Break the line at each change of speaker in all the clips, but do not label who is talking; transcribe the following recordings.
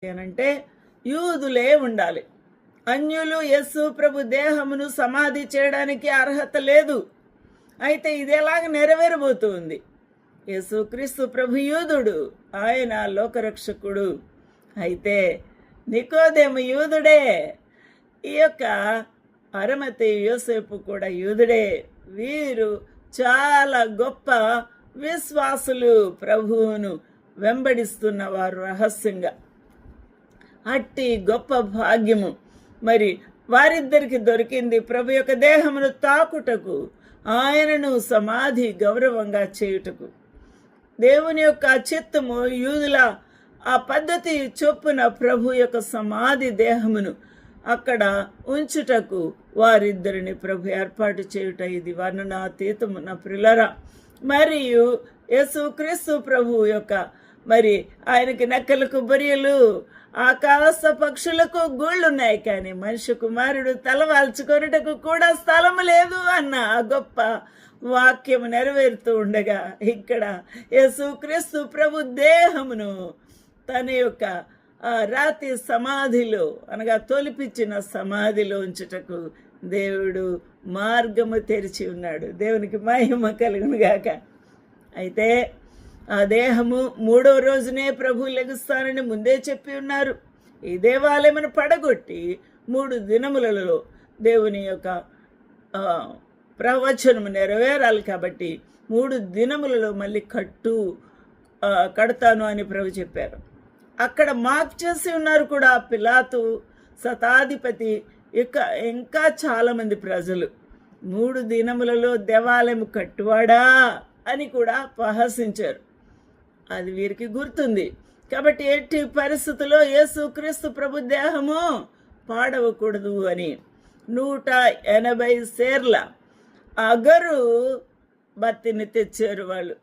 అంటే యూదులే ఉండాలి. అన్యులు యేసు ప్రభు దేహమును సమాధి చేయడానికి అర్హత లేదు. అయితే ఇది ఎలాగ నెరవేరబోతుంది? యేసుక్రీస్తు ప్రభు యూదుడు, ఆయన లోకరక్షకుడు. అయితే నికోదేము యూదుడే, ఈ యొక్క అరమతి యోసేపు కూడా యూదుడే. వీరు చాలా గొప్ప విశ్వాసులు, ప్రభువును వెంబడిస్తున్న వారు రహస్యంగా. అట్టి గొప్ప భాగ్యము మరి వారిద్దరికి దొరికింది. ప్రభు యొక్క దేహమును తాకుటకు, ఆయనను సమాధి గౌరవంగా చేయుటకు. దేవుని యొక్క చిత్తము యూదుల ఆ పద్ధతి చొప్పున ప్రభు యొక్క సమాధి దేహమును అక్కడ ఉంచుటకు వారిద్దరిని ప్రభు ఏర్పాటు చేయుట ఇది వర్ణనాతీతము నా ప్రియులారా. మరియు యేసుక్రీస్తు ప్రభు యొక్క మరి ఆయనకి నక్కలకు బొరియలు, ఆకాశ పక్షులకు గూళ్ళున్నాయి, కానీ మనిషి కుమారుడు తల వాల్చుకొనుటకు కూడా స్థలము లేదు అన్న ఆ గొప్ప వాక్యము నెరవేరుతూ ఉండగా, ఇక్కడ యేసుక్రీస్తు ప్రభు దేహమును తన యొక్క రాతి సమాధిలో అనగా తొలిపించిన సమాధిలో ఉంచుటకు దేవుడు మార్గము తెరిచి ఉన్నాడు. దేవునికి మహిమ కలుగును గాక. అయితే ఆ దేహము 3వ రోజునే ప్రభు లెగుస్తానని ముందే చెప్పి ఉన్నారు. ఈ దేవాలయమును పడగొట్టి 3 దినములలో దేవుని యొక్క ప్రవచనము నెరవేరాలి కాబట్టి 3 దినములలో మళ్ళీ కడతాను అని ప్రభు చెప్పారు. అక్కడ మార్క్ చేసి ఉన్నారు కూడా పిలాతు, శతాధిపతి, ఇంకా చాలామంది ప్రజలు 3 దినములలో దేవాలయం కట్టువాడా అని కూడా ప్రహసించారు. అది వీరికి గుర్తుంది. కాబట్టి ఎట్టి పరిస్థితుల్లో యేసుక్రీస్తు ప్రభు దేహము పాడవకూడదు అని 180 సేర్ల అగరు బత్తిని తెచ్చారు వాళ్ళు.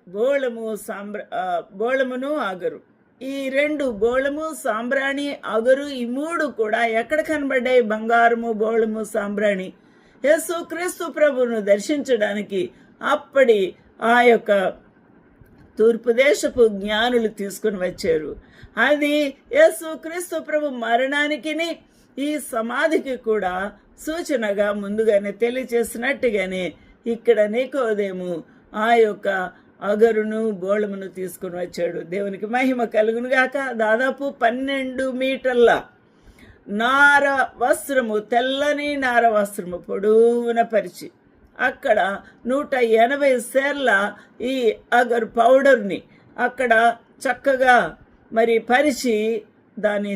బోళమును అగరు, ఈ 2 బోళము, సాంబ్రాణి, అగరు, ఈ 3 కూడా ఎక్కడ కనబడ్డాయి? బంగారము, బోళము, సాంబ్రాణి యేసుక్రీస్తు ప్రభువును దర్శించడానికి అప్పటి ఆ యొక్క తూర్పు దేశపు జ్ఞానులు తీసుకుని వచ్చారు. అది యేసుక్రీస్తు ప్రభు మరణానికి, ఈ సమాధికి కూడా సూచనగా ముందుగానే తెలియచేసినట్టుగానే ఇక్కడ నికోదేము ఆ యొక్క అగరును, బోళమును తీసుకుని వచ్చాడు. దేవునికి మహిమ కలుగును గాక. దాదాపు 12 మీటర్ల నార వస్త్రము, తెల్లని నార వస్త్రము పొడవున పరిచి అక్కడ 180 సేర్ల ఈ అగరు పౌడర్ని అక్కడ చక్కగా మరి పరిచి దాన్ని